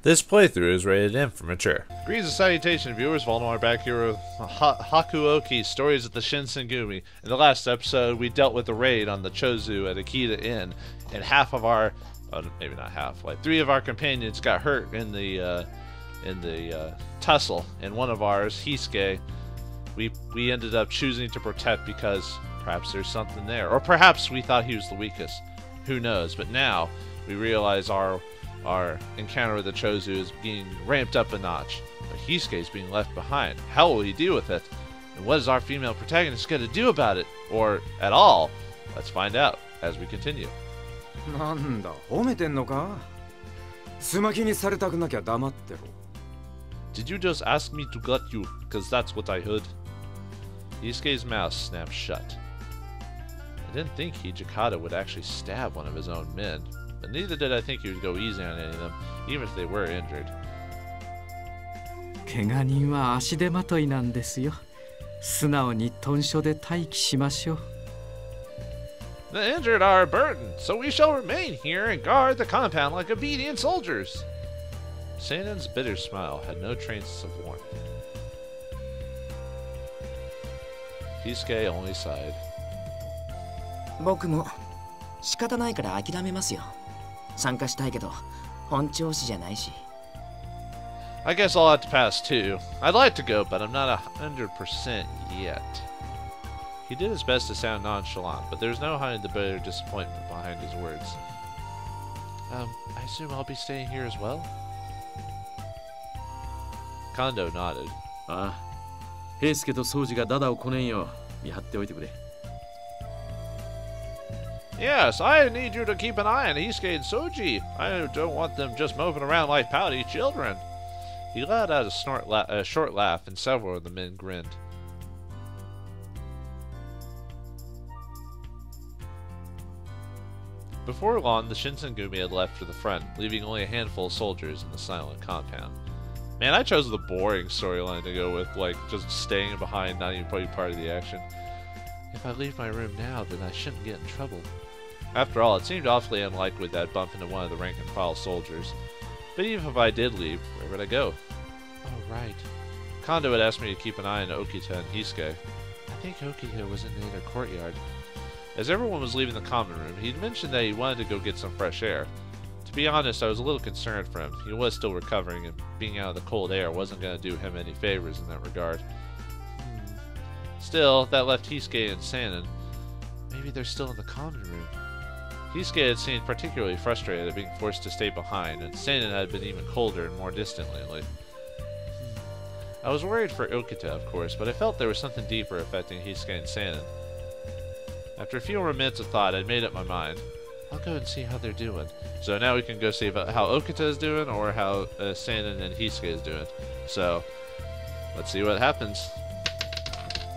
This playthrough is rated M for mature. Greetings and salutation, viewers. Vauldemare back here with Hakuōki Stories of the Shinsengumi. In the last episode, we dealt with the raid on the Chozu at Ikeda Inn, and half of our, maybe not half, like 3 of our companions got hurt in the tussle, and one of ours, Hisuke, we ended up choosing to protect because perhaps there's something there, or perhaps we thought he was the weakest. Who knows? But now we realize our encounter with the Chozu is being ramped up a notch, but Hisuke is being left behind. How will he deal with it? And what is our female protagonist going to do about it? Or at all? Let's find out as we continue. Did you just ask me to gut you? Because that's what I heard. Hisuke's mouth snapped shut. I didn't think Hijikata would actually stab one of his own men. But neither did I think he would go easy on any of them, even if they were injured. The injured are a burden, so we shall remain here and guard the compound like obedient soldiers. Seinen's bitter smile had no traces of warmth. Hisuke only sighed. I guess I'll have to pass too. I'd like to go, but I'm not 100% yet. He did his best to sound nonchalant, but there's no hiding the bitter disappointment behind his words. I assume I'll be staying here as well? Kondo nodded. Yes, I need you to keep an eye on Hisuke and Soji. I don't want them just moving around like pouty children. He let out a short laugh, and several of the men grinned. Before long, the Shinsengumi had left for the front, leaving only a handful of soldiers in the silent compound. Man, I chose the boring storyline to go with, like, just staying behind, not even being part of the action. If I leave my room now, then I shouldn't get in trouble. After all, it seemed awfully unlikely that I'd bump into one of the rank-and-file soldiers. But even if I did leave, where would I go? Oh, right. Kondo had asked me to keep an eye on Okita and Hisuke. I think Okita was in the inner courtyard. As everyone was leaving the common room, he'd mentioned that he wanted to go get some fresh air. To be honest, I was a little concerned for him. He was still recovering, and being out of the cold air wasn't going to do him any favors in that regard. Still, that left Hisuke and Seinen. Maybe they're still in the common room. Hisuke had seemed particularly frustrated at being forced to stay behind, and Seinen had been even colder and more distant lately. I was worried for Okita, of course, but I felt there was something deeper affecting Hisuke and Seinen. After a few more minutes of thought, I'd made up my mind. I'll go and see how they're doing. So now we can go see how Okita is doing, or how Seinen and Hisuke is doing. So, let's see what happens.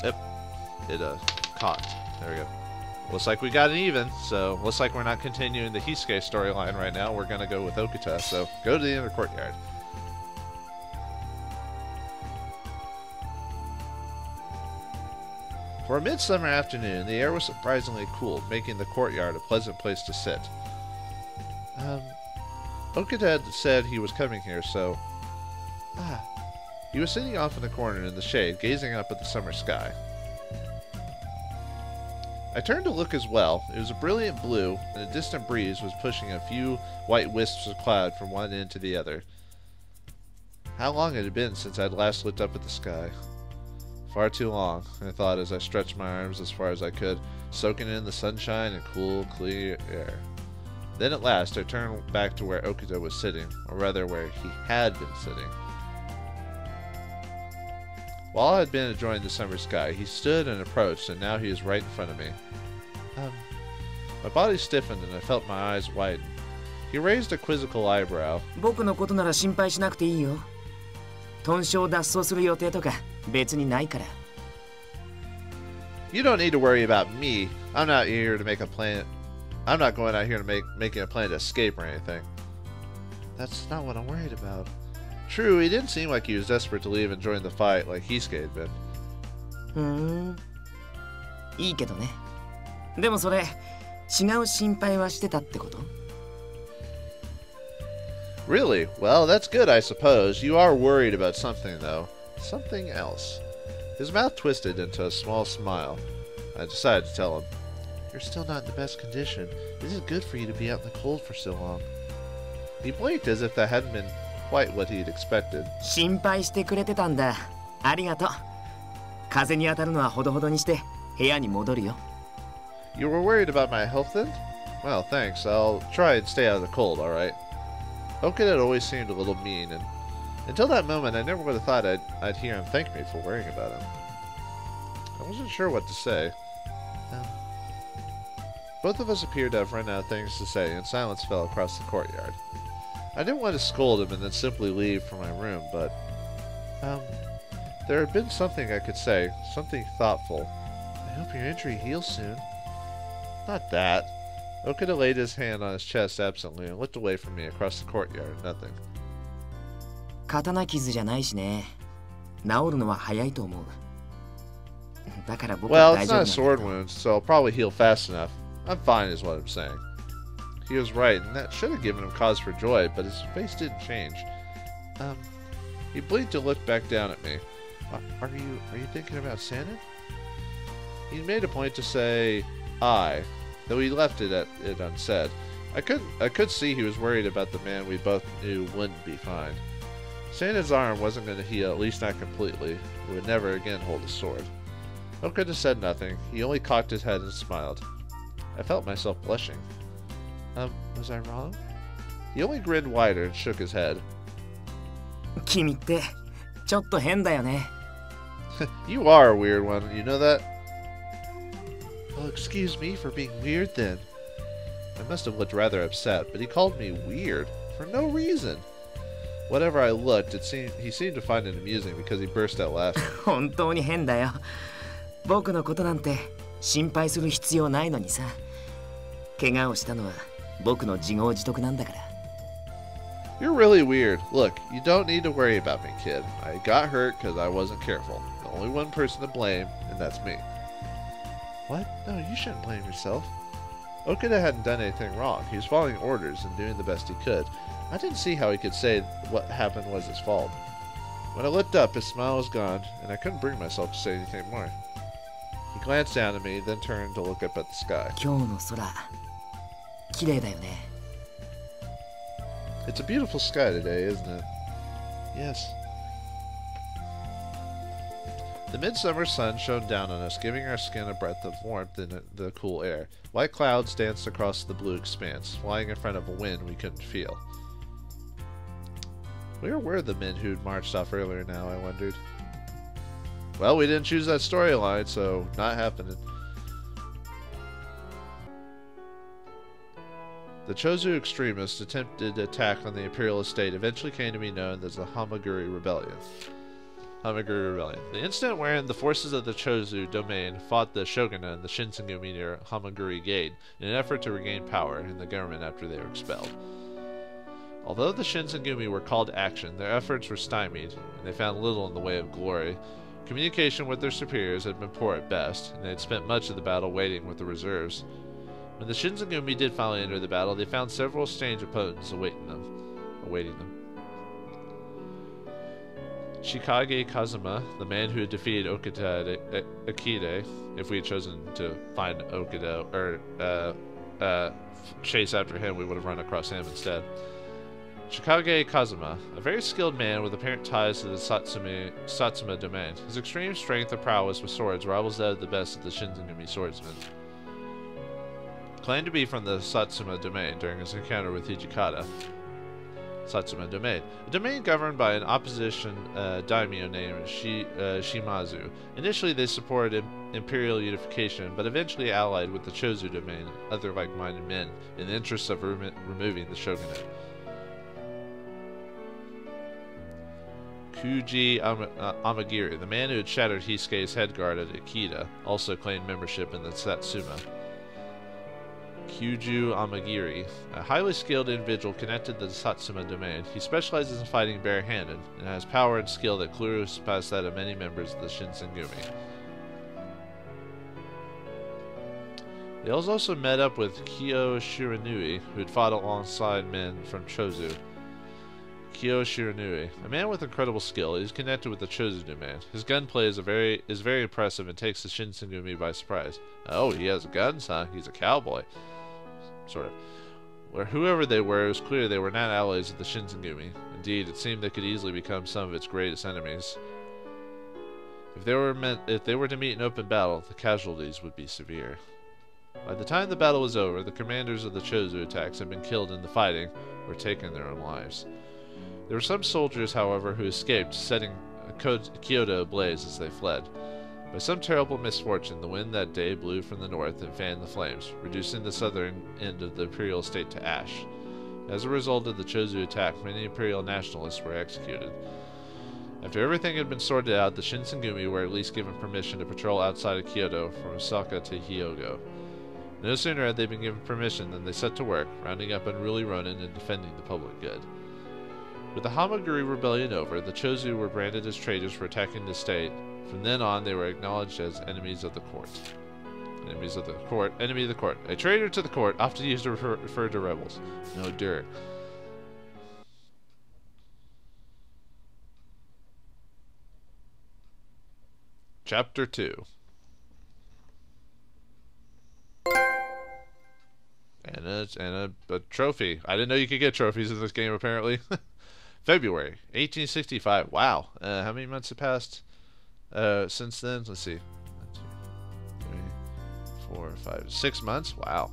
Yep, it caught. There we go. Looks like we got an even, so looks like we're not continuing the Hisuke storyline right now. We're gonna go with Okita, so go to the inner courtyard. For a midsummer afternoon, the air was surprisingly cool, making the courtyard a pleasant place to sit. Okita had said he was coming here, so... He was sitting off in the corner in the shade, gazing up at the summer sky. I turned to look as well. It was a brilliant blue, and a distant breeze was pushing a few white wisps of cloud from one end to the other. How long it had been since I'd last looked up at the sky. Far too long, I thought as I stretched my arms as far as I could, soaking in the sunshine and cool, clear air. Then at last I turned back to where Okita was sitting, or rather where he had been sitting. While I had been enjoying the summer sky, he stood and approached, and now he was right in front of me. My body stiffened and I felt my eyes widen. He raised a quizzical eyebrow. You don't need to worry about me. I'm not here to make a plan. I'm not going out here to making a plan to escape or anything. That's not what I'm worried about. True, he didn't seem like he was desperate to leave and join the fight like Hisuke had been. いいけどね。でもそれ違う心配はしてたってこと? Really? Well, that's good, I suppose. You are worried about something, though. Something else. His mouth twisted into a small smile. I decided to tell him, "You're still not in the best condition. It isn't good for you to be out in the cold for so long." He blinked as if that hadn't been quite what he'd expected. 心配してくれてたんだ。ありがとう。風に当たるのはほどほどにして部屋に戻るよ。You were worried about my health then? Well, thanks. I'll try and stay out of the cold, alright? Okada had always seemed a little mean, and until that moment I never would have thought I'd hear him thank me for worrying about him. I wasn't sure what to say. Both of us appeared to have run out of things to say, and silence fell across the courtyard. I didn't want to scold him and then simply leave for my room, but there had been something I could say, something thoughtful. I hope your injury heals soon. Not that. Okada laid his hand on his chest absently and looked away from me across the courtyard. Nothing. 刀傷じゃないしね。治るのは早いと思う。だから僕は Well, 大 it's 丈夫 not な a んだ。 sword wound, so I'll probably heal fast enough. I'm fine is what I'm saying. He was right, and that should have given him cause for joy, but his face didn't change. He blinked to look back down at me. Are you thinking about Santa? He made a point to say I, though he left it unsaid. I could see he was worried about the man we both knew wouldn't be fine. Santa's arm wasn't going to heal, at least not completely. He would never again hold a sword. Okada said nothing. He only cocked his head and smiled. I felt myself blushing. Was I wrong? He only grinned wider and shook his head. 君ってちょっと変だよね。You are a weird one, you know that? Well, excuse me for being weird then. I must have looked rather upset, but he called me weird for no reason. Whatever I looked, he seemed to find it amusing because he burst out laughing. 本当に変だよ。僕のことなんて心配する必要ないのにさ。怪我をしたのは僕の自業自得なんだから。You're really weird. Look, you don't need to worry about me, kid. I got hurt because I wasn't careful. The only one person to blame, and that's me. What? No, you shouldn't blame yourself. Okada hadn't done anything wrong. He was following orders and doing the best he could. I didn't see how he could say what happened was his fault. When I looked up, his smile was gone, and I couldn't bring myself to say anything more. He glanced down at me, then turned to look up at the sky. 今日の空、綺麗だよね。It's a beautiful sky today, isn't it? Yes. The midsummer sun shone down on us, giving our skin a breath of warmth in the cool air. White clouds danced across the blue expanse, flying in front of a wind we couldn't feel. Where were the men who'd marched off earlier now, I wondered. Well, we didn't choose that storyline, so not happening. The Chozu extremists' attempted attack on the imperial estate eventually came to be known as the Hamaguri Rebellion. The incident wherein the forces of the Chozu domain fought the shogunate and the Shinsengumi near Hamaguri Gate in an effort to regain power in the government after they were expelled. Although the Shinsengumi were called to action, their efforts were stymied, and they found little in the way of glory. Communication with their superiors had been poor at best, and they had spent much of the battle waiting with the reserves. When the Shinsengumi did finally enter the battle, they found several strange opponents awaiting them. Shikage Kazuma, the man who had defeated Okada Ikeda, if we had chosen to find Okada or chase after him, we would have run across him instead. Shikage Kazuma, a very skilled man with apparent ties to the Satsuma domain. His extreme strength and prowess with swords rivals that of the best of the Shinsengumi swordsmen. Claimed to be from the Satsuma domain during his encounter with Hijikata. Satsuma domain. A domain governed by an opposition daimyo named Shimazu. Initially they supported imperial unification, but eventually allied with the Chozu domain and other like-minded men in the interest of removing the shogunate. Kuji Amagiri, the man who had shattered Hisuke's head guard at Ikeda, also claimed membership in the Satsuma. Kyuju Amagiri, a highly skilled individual connected to the Satsuma domain. He specializes in fighting barehanded, and has power and skill that clearly surpass that of many members of the Shinsengumi. They also met up with Kyo Shiranui, who had fought alongside men from Chozu. Kyo-Shiranui, a man with incredible skill. He is connected with the Chozu man. His gunplay is very impressive and takes the Shinsengumi by surprise. Oh, he has guns, huh? He's a cowboy. Sort of. Where whoever they were, it was clear they were not allies of the Shinsengumi. Indeed, it seemed they could easily become some of its greatest enemies. If they were to meet in open battle, the casualties would be severe. By the time the battle was over, the commanders of the Chozu attacks had been killed in the fighting or taken their own lives. There were some soldiers, however, who escaped, setting Kyoto ablaze as they fled. By some terrible misfortune, the wind that day blew from the north and fanned the flames, reducing the southern end of the imperial estate to ash. As a result of the Chozu attack, many imperial nationalists were executed. After everything had been sorted out, the Shinsengumi were at least given permission to patrol outside of Kyoto from Osaka to Hyogo. No sooner had they been given permission than they set to work, rounding up unruly ronin and defending the public good. With the Hakuōki rebellion over, the Chozu were branded as traitors for attacking the state. From then on, they were acknowledged as enemies of the court. Enemies of the court. Enemy of the court. A traitor to the court, often used to refer to rebels. No dirt. Chapter 2. And a trophy. I didn't know you could get trophies in this game, apparently. February 1865. Wow. How many months have passed since then? Let's see. 1, 2, 3, 4, 5, 6 months? Wow.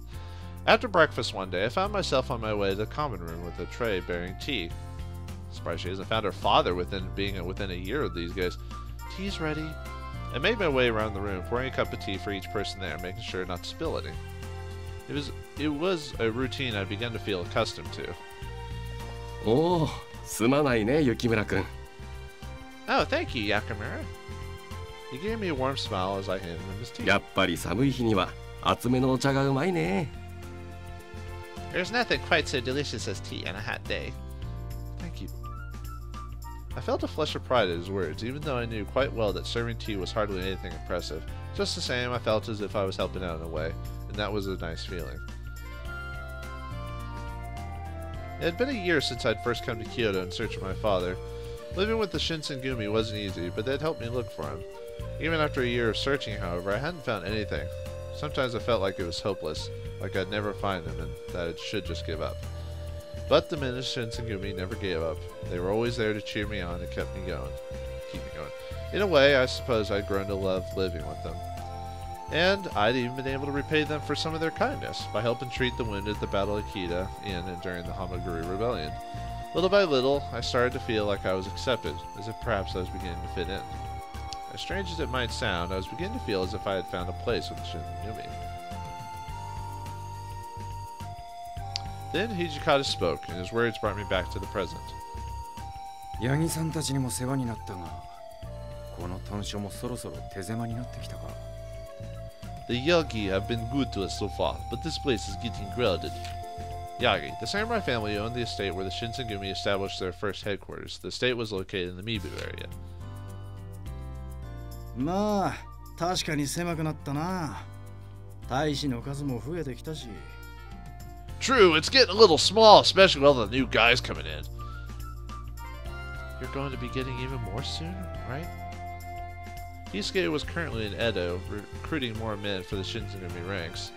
After breakfast one day, I found myself on my way to the common room with a tray bearing tea. Surprised she hasn't found her father within a year of these guys. Tea's ready. I made my way around the room, pouring a cup of tea for each person there, making sure not to spill any. It was a routine I'd begun to feel accustomed to. Oh, すまないね、雪村君. Oh, thank you, Yakamura. He gave me a warm smile as I handed him his tea. やっぱり寒い日には厚めのお茶がうまいね. There's nothing quite so delicious as tea on a hot day. Thank you. I felt a flush of pride at his words, even though I knew quite well that serving tea was hardly anything impressive. Just the same, I felt as if I was helping out in a way, and that was a nice feeling. It had been a year since I'd first come to Kyoto in search of my father. Living with the Shinsengumi wasn't easy, but they'd helped me look for him. Even after a year of searching, however, I hadn't found anything. Sometimes I felt like it was hopeless, like I'd never find him and that I should just give up. But the Shinsengumi never gave up. They were always there to cheer me on and keep me going. In a way, I suppose I'd grown to love living with them. And I'd even been able to repay them for some of their kindness by helping treat the wounded at the Battle of Ikeda Inn and during the Hakuōki Rebellion. Little by little, I started to feel like I was accepted, as if perhaps I was beginning to fit in. As strange as it might sound, I was beginning to feel as if I had found a place with the Shinsengumi. Then Hijikata spoke, and his words brought me back to the present. ヤギさんたちにも世話になったが、この短所もそろそろ手狭になってきたか。The Yagi have been good to us so far, but this place is getting crowded. Yagi, the samurai family owned the estate where the Shinsengumi established their first headquarters. The estate was located in the Mibu area. まあ、確かに狭くなったな。大使の数も増えてきたし。True, it's getting a little small, especially with all the new guys coming in. You're going to be getting even more soon, right? Kisuke was currently in Edo, recruiting more men for the Shinsengumi ranks.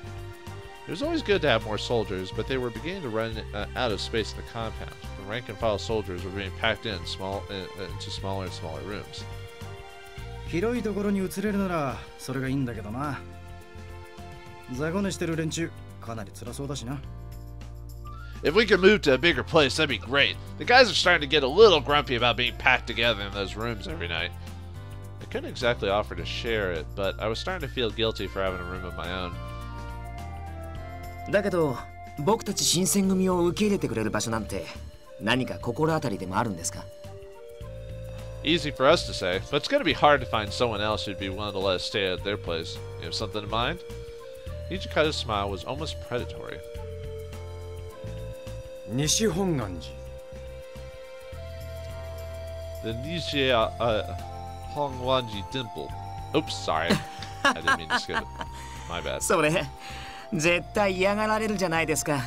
It was always good to have more soldiers, but they were beginning to run out of space in the compound. The rank-and-file soldiers were being packed into smaller and smaller rooms. 広いところに移れるならそれがいいんだけどな。雑魚寝してる連中かなり辛そうだしな。If we could move to a bigger place, that'd be great. The guys are starting to get a little grumpy about being packed together in those rooms every night. I couldn't exactly offer to share it, but I was starting to feel guilty for having a room of my own. だけど、僕たち新選組を受け入れてくれる場所なんて何か心当たりでもあるんですか? Easy for us to say, but it's going to be hard to find someone else who'd be willing to let us stay at their place. You have something in mind? Ichika's smile was almost predatory. 西本願寺 The Nishi Hongwanji Temple. Oops, sorry. I didn't mean to skip it. My bad. それ絶対嫌がられるじゃないですか。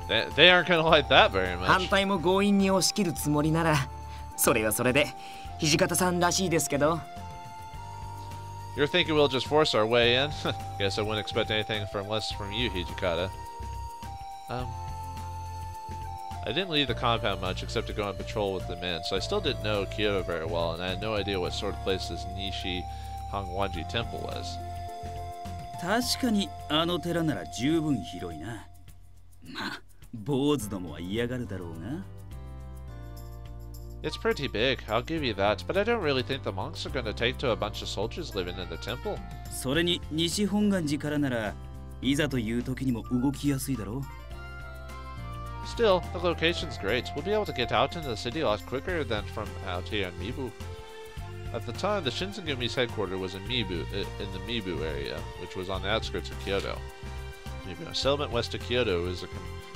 They aren't gonna like that very 反 much. 対も強引に押し切るつもりならそれはそれで土方さんらしいですけど。 You're thinking we'll just force our way in? Guess I wouldn't expect anything less from you, Hijikata. I didn't leave the compound much except to go on patrol with the men, so I still didn't know Kyoto very well, and I had no idea what sort of place this Nishi Hongwanji temple was. 確かにあの寺なら十分広いな。まあ、坊主どもは嫌がるだろうが。 It's pretty big, I'll give you that, but I don't really think the monks are going to take to a bunch of soldiers living in the temple. それに西本願寺からならいざという時にも動きやすいだろう。 Still, the location's great. We'll be able to get out into the city a lot quicker than from out here in Mibu. At the time, the Shinsengumi's headquarters was in Mibu, in the Mibu area, which was on the outskirts of Kyoto. Mibu, a settlement west of Kyoto, it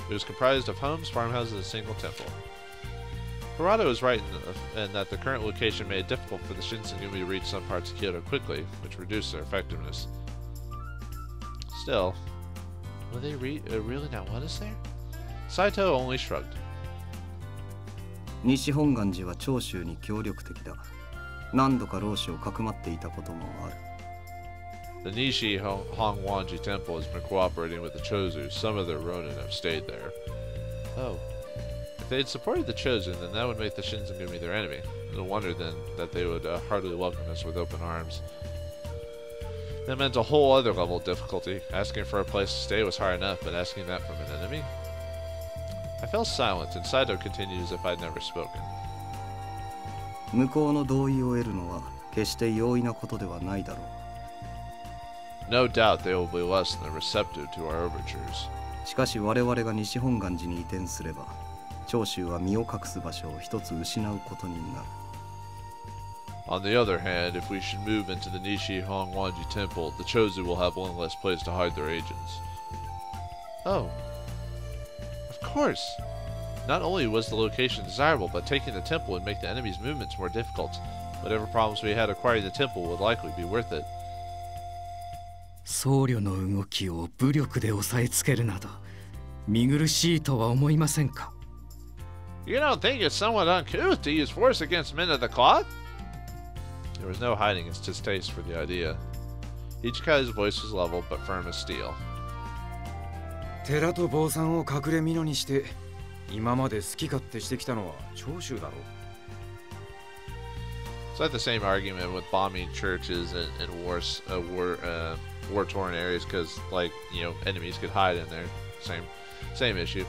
was comprised of homes, farmhouses, and a single temple. Harada was right in that the current location made it difficult for the Shinsengumi to reach some parts of Kyoto quickly, which reduced their effectiveness. Still, will they really not want us there? Saito only shrugged. 西本願寺は長州に協力的だ。何度か老子をかくまっていたこともある。 The Nishi Hongwanji Temple has been cooperating with the Chozu. Some of their ronin have stayed there. Oh. If they had supported the Chozu, then that would make the Shinsengumi their enemy. No wonder then that they would heartily welcome us with open arms. That meant a whole other level of difficulty. Asking for a place to stay was hard enough, but asking that from an enemy? I fell silent, and Saito continued as if I'd never spoken. 向こうの同意を得るのは決して容易なことではないだろう。 No doubt they will be less than receptive to our overtures. しかし我々が西本願寺に移転すれば、長州は身を隠す場所を一つ失うことになる。 On the other hand, if we should move into the Nishi Hongwanji Temple, the Chozu will have one less place to hide their agents. Oh. Of course. Not only was the location desirable, but taking the temple would make the enemy's movements more difficult. Whatever problems we had acquiring the temple would likely be worth it. 僧侶の動きを武力で押さえつけるなど見苦しいとは思いませんか? You don't think it's somewhat uncouth to use force against men of the cloth? There was no hiding his distaste for the idea. Ichikai's voice was level but firm as steel. 寺と坊さんを隠れ蓑にして今まで好き勝手してきたのは長州だろう。 It's like the same argument with bombing churches and war-torn areas because, like, you know, enemies could hide in there. Same issue.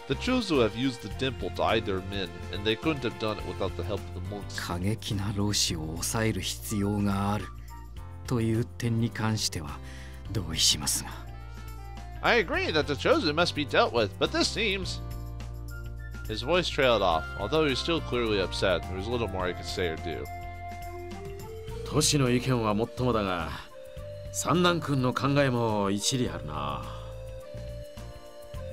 The Chozu have used the temple to hide their men, and they couldn't have done it without the help of the monks. 過激な老子を抑える必要があるという点に関しては同意しますが。 I agree that the Chosen must be dealt with, but this seems... His voice trailed off. Although he was still clearly upset, there was little more he could say or do. トシの意見はもっともだが、三男君の考えも一理あるな。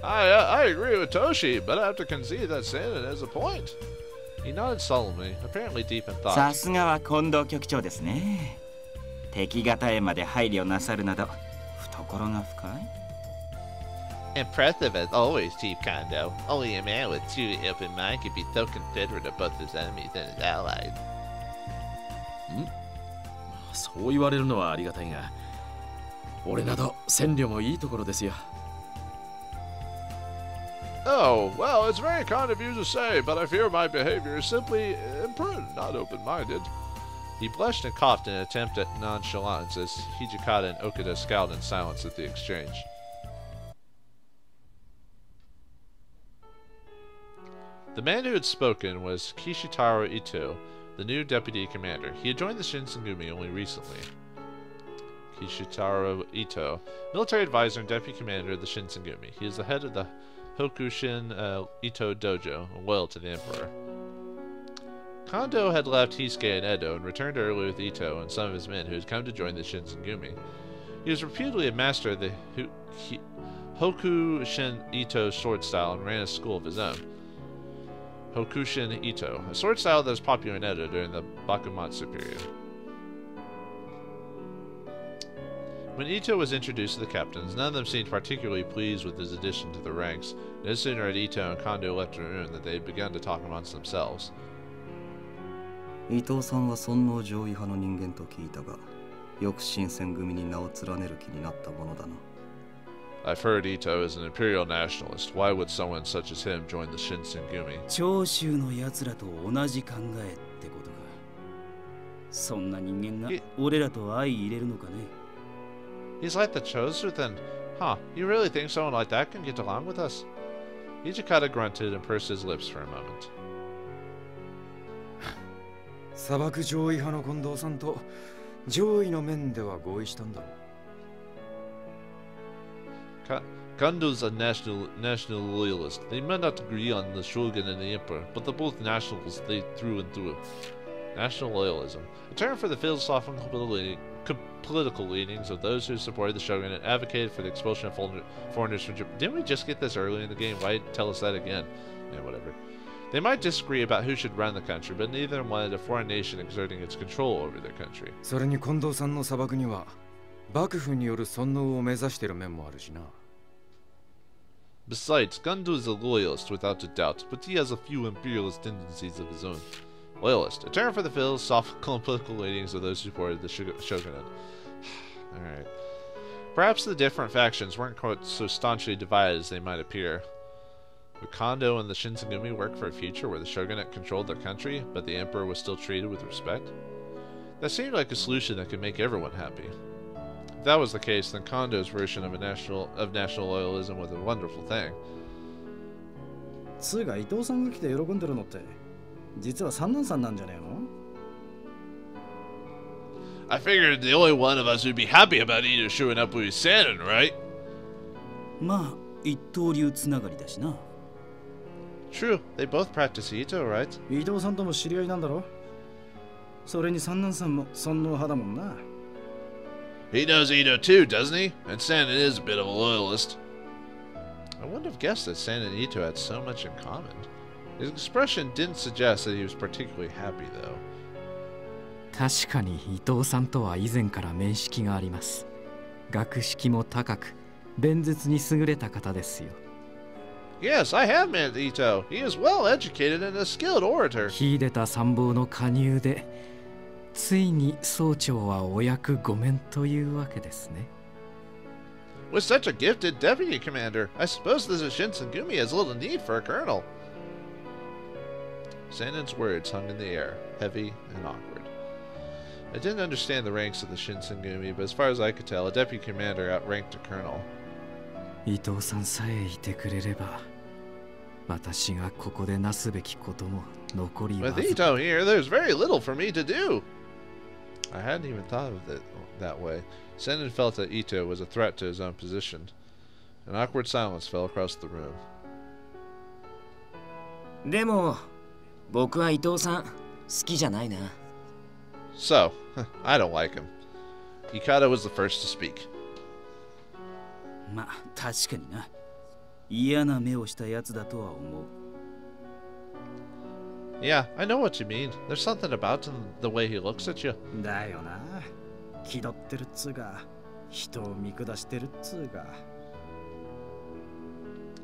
I agree with Toshi, but I have to concede that Sandon has a point. He nodded solemnly, apparently deep in thought. さすがは近藤局長ですね。敵方へまで配慮なさるなど、懐が深い。 Impressive as always, Chief Kondo. Only a man with true open mind could be so considerate of both his enemies and his allies. そう言われるのはありがたいが、俺など千両もいいところですよ。 Oh, well, it's very kind of you to say, but I fear my behavior is simply imprudent, not open-minded. He blushed and coughed in an attempt at nonchalance as Hijikata and Okada scowled in silence at the exchange. The man who had spoken was Kishitaro Ito, the new deputy commander. He had joined the Shinsengumi only recently. Kishitaro Ito, military advisor and deputy commander of the Shinsengumi. He is the head of the Hokushin Ito Dojo, loyal to the emperor. Kondo had left Hisuke and Edo and returned early with Ito and some of his men who had come to join the Shinsengumi. He was reputedly a master of the Hokushin Ito sword style and ran a school of his own. Hokushin Ito, a sword style that was popular in Edo during the Bakumatsu period. When Ito was introduced to the captains, none of them seemed particularly pleased with his addition to the ranks. No sooner had Ito and Kondo left the room than they had begun to talk amongst themselves. 伊藤さんは尊王攘夷派の人間と聞いたが、よく新選組に名を連ねる気になったものだな。I've heard Ito is an imperial nationalist. Why would someone such as him join the Shinsengumi? 長州の奴らと同じ考えってことか。そんな人間が俺らと相入れるのかね。He's like the Chosu then. Huh, you really think someone like that can get along with us? Ikeda grunted and pursed his lips for a moment. 砂漠上位派の近藤さんと上位の面では合意したんだろう。Kondo's a national loyalist. They might not agree on the shogun and the emperor, but they're both nationals through and through. National loyalism, a term for the philosophical political leanings of those who supported the shogun and advocated for the expulsion of foreigners from Japan. Didn't we just get this early in the game? Why tell us that again? Yeah, whatever. They might disagree about who should run the country, but neither wanted a foreign nation exerting its control over their country. それに近藤さんの砂漠には幕府による尊王を目指している面もあるしな。Besides, Kondo is a loyalist without a doubt, but he has a few imperialist tendencies of his own. Loyalist, a term for the philosophical and political leanings of those who supported the shogunate. Alright. Perhaps the different factions weren't quite so staunchly divided as they might appear. Would Kondo and the Shinsengumi work for a future where the shogunate controlled their country, but the emperor was still treated with respect? That seemed like a solution that could make everyone happy. If that was the case, then Kondo's version of national loyalism was a wonderful thing. つうか伊藤さんが来て喜んでるのって実は三男さんなんじゃねえの？ I figured the only one of us who'd be happy about Ito showing up with Sanin, right? まあ一刀流つながりだしな。True, they both practice Ito, right? 伊藤さんとも知り合いなんだろ？それに三男さんも尊王派だもんな。He knows Ito too, doesn't he? And Sanin is a bit of a loyalist. I wouldn't have guessed that Sanin and Ito had so much in common. His expression didn't suggest that he was particularly happy, though. 確かに伊藤さんとは以前から面識があります。学識も高く、弁舌に優れた方ですよ。Yes, I have met Ito. He is well educated and a skilled orator. 秀でた参謀の加入で、ついに総長はお役御免というわけですね。With such a gifted deputy commander, I suppose this Shinsengumi has little need for a colonel. Sanin's words hung in the air, heavy and awkward. I didn't understand the ranks of the Shinsengumi, but as far as I could tell, a deputy commander outranked a colonel. 伊藤さんさえいてくれれば、私がここでなすべきことも残りわずか。With Ito here, there's very little for me to do. I hadn't even thought of it that way. Sanin felt that Ito was a threat to his own position. An awkward silence fell across the room. でも、僕は伊藤さん好きじゃないな。So, I don't like him. Ikeda was the first to speak. まあ確かにな。嫌な目をしたやつだとは思う。Yeah, I know what you mean. There's something about him, the way he looks at you. だよな。気取ってるっつうか、人を見下してるっつうか。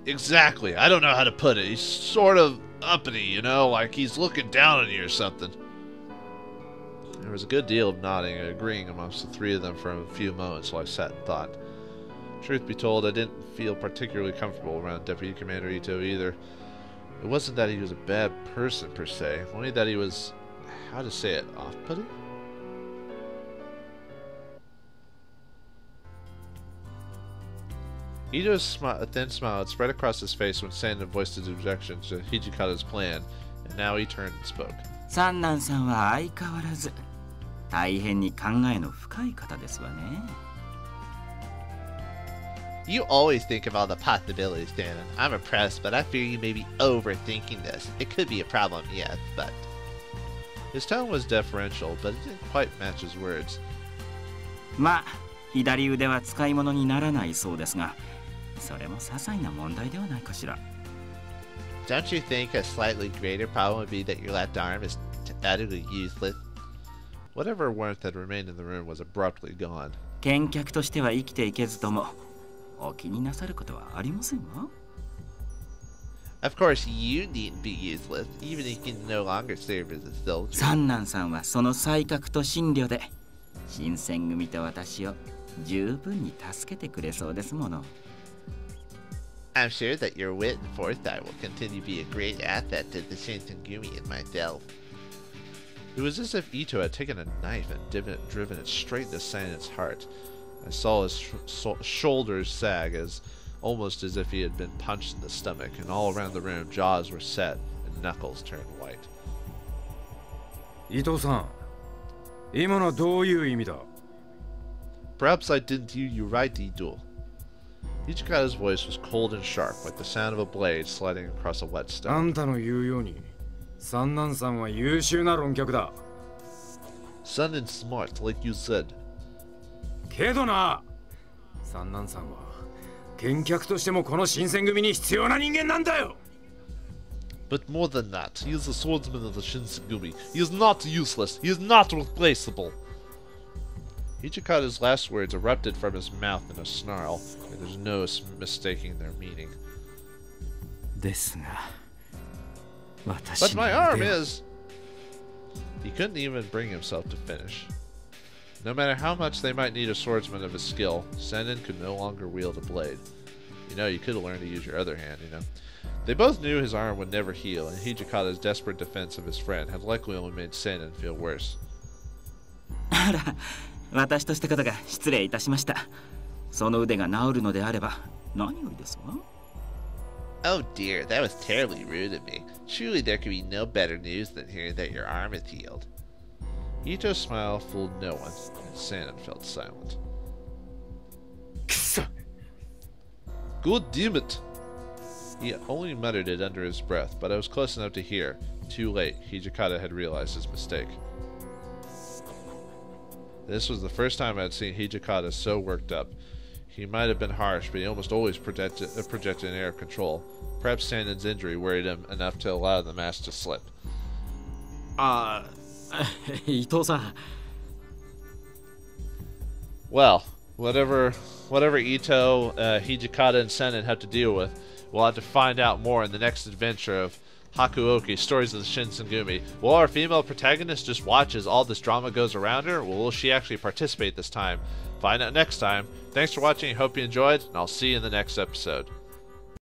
Exactly. I don't know how to put it. He's sort of uppity, you know, like he's looking down on you or something. There was a good deal of nodding and agreeing amongst the three of them for a few moments while I sat and thought. Truth be told, I didn't feel particularly comfortable around Deputy Commander Ito either. It wasn't that he was a bad person per se, only that he was, how to say it, off-putting? Ito's a thin smile had spread across his face when Sanin voiced his objection to Hijikata's plan, and now he turned and spoke. 三男さんは相変わらず大変に考えの深い方ですわね。You always think of all the possibilities, Danon. I'm impressed, but I fear you may be overthinking this. It could be a problem, yes, but... His tone was deferential, but it didn't quite match his words. まあ、左腕は使い物にならないそうですが、それも些細な問題ではないかしら。Don't you think a slightly greater problem would be that your left arm is utterly useless? Whatever warmth had remained in the room was abruptly gone. 見客としては生きていけずともお気になさることはありませんわ。Of course, you needn't be useless, even if you can no longer serve as a soldier. 三男さんはその才覚と心慮で新選組と私を十分に助けてくれそうですもの。I'm sure that your wit and foresight will continue to be a great asset to the Shinsengumi and myself. It was as if Ito had taken a knife and driven it straight into Sanen's heart. I saw his shoulders sag, almost as if he had been punched in the stomach, and all around the room jaws were set and knuckles turned white. 伊藤さん、今のはどういう意味だ? Perhaps I didn't hear you right, Ito. Ichika's voice was cold and sharp, like the sound of a blade sliding across a whetstone. あんたの言うように、三男さんは優秀な論客だ。Son and smart, like you said. けどな、三男さんは見客としてもこの新選組に必要な人間なんだよ。But more than that, he is the swordsman of the Shinsengumi. He is not useless. He is not replaceable. Ichika's last words erupted from his mouth in a snarl, and there's no mistaking their meaning. ですが、 But my arm is... He couldn't even bring himself to finish. No matter how much they might need a swordsman of his skill, Senen could no longer wield a blade. You know, you could have learned to use your other hand, you know. They both knew his arm would never heal, and Hijikata's desperate defense of his friend had likely only made Senen feel worse. あら、私としたことが失礼いたしました。その腕が治るのであれば何よりですわ。Oh dear, that was terribly rude of me. Surely there could be no better news than hearing that your arm is healed. Ito's smile fooled no one, and Senen felt silent. God damn it! He only muttered it under his breath, but I was close enough to hear. Too late, Hijikata had realized his mistake. This was the first time I had seen Hijikata so worked up. He might have been harsh, but he almost always projected an air of control. Perhaps Sanen's injury worried him enough to allow the mask to slip. Ito-san. Well, whatever Ito, Hijikata, and Senen have to deal with, we'll have to find out more in the next adventure of Hakuōki, Stories of the Shinsengumi. Will our female protagonist just watch as all this drama goes around her, or will she actually participate this time? Find out next time. Thanks for watching, hope you enjoyed, and I'll see you in the next episode.